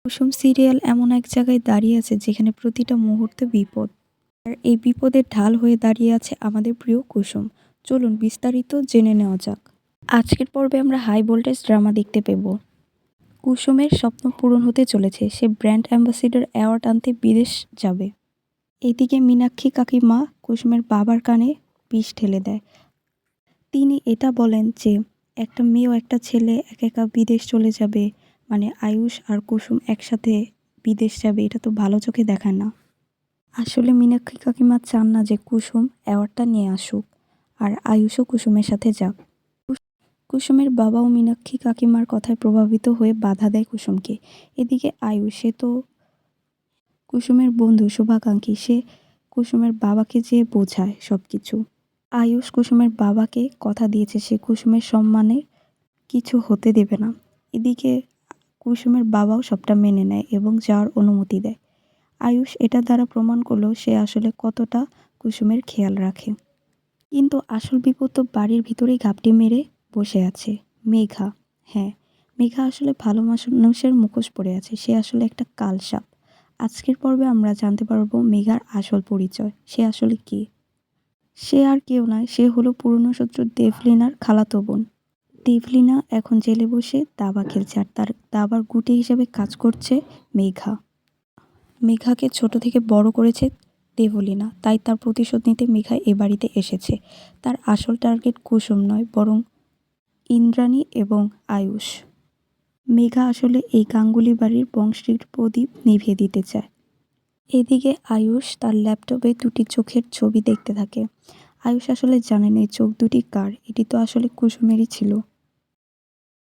কুসুম serial এমন এক জায়গায় দাঁড়িয়ে আছে যেখানে প্রতিটা মুহূর্তে বিপদ। আর এই বিপদের ঢাল হয়ে দাঁড়িয়ে আছে আমাদের প্রিয় কুসুম। চলুন বিস্তারিত জেনে নেওয়া যাক। আজকের পর্বে আমরা হাই ভোল্টেজ ড্রামা দেখতে পেব। কুসুমের স্বপ্ন পূরণ হতে চলেছে, সে ব্র্যান্ড অ্যাম্বাসেডর অ্যাওয়ার্ড আনতে বিদেশ যাবে। এদিকে মীনাক্ষী কাকিমা কুসুমের বাবার কানে বিষ ঢেলে দেয়। তিনি এটা বলেন যে একটা মেয়ে ও একটা ছেলে একা একা বিদেশ চলে যাবে, মানে আয়ুষ আর কুসুম একসাথে বিদেশ যাবে, এটা তো ভালো চোখে দেখায় না। আসলে মীনাক্ষী কাকিমা চান না যে কুসুম অ্যাওয়ার্ডটা নিয়ে আসুক আর আয়ুষও কুসুমের সাথে যাক। কুসুমের বাবাও মীনাক্ষী কাকিমার কথায় প্রভাবিত হয়ে বাধা দেয় কুসুমকে। এদিকে আয়ুষ, সে তো কুসুমের বন্ধু শুভাকাঙ্ক্ষী, সে কুসুমের বাবাকে যেয়ে বোঝায় সব কিছু। আয়ুষ কুসুমের বাবাকে কথা দিয়েছে সে কুসুমের সম্মানে কিছু হতে দেবে না। এদিকে কুসুমের বাবাও সবটা মেনে নেয় এবং যাওয়ার অনুমতি দেয়। আয়ুষ এটা দ্বারা প্রমাণ করলো সে আসলে কতটা কুসুমের খেয়াল রাখে। কিন্তু আসল বিপদ তো বাড়ির ভিতরেই ঘাপটি মেরে বসে আছে, মেঘা। হ্যাঁ, মেঘা আসলে ভালো মানুষের মুখোশ পরে আছে, সে আসলে একটা কালসাপ। আজকের পর্বে আমরা জানতে পারবো মেঘার আসল পরিচয়, সে আসলে কে। সে আর কেউ নয়, সে হলো পুরনো শত্রু দেবলীনার খালাতো বোন। দেবলীনা এখন জেলে বসে দাবা খেলছে আর তার দাবার গুটি হিসেবে কাজ করছে মেঘা। মেঘাকে ছোট থেকে বড় করেছে দেবলীনা, তাই তার প্রতিশোধ নিতে মেঘা এ বাড়িতে এসেছে। তার আসল টার্গেট কুসুম নয়, বরং ইন্দ্রাণী এবং আয়ুষ। মেঘা আসলে এই গাঙ্গুলি বাড়ির বংশীর প্রদীপ নিভিয়ে দিতে চায়। এদিকে আয়ুষ তার ল্যাপটপে দুটি চোখের ছবি দেখতে থাকে। আয়ুষ আসলে জানে না এই চোখ দুটি কার, এটি তো আসলে কুসুমেরই ছিল।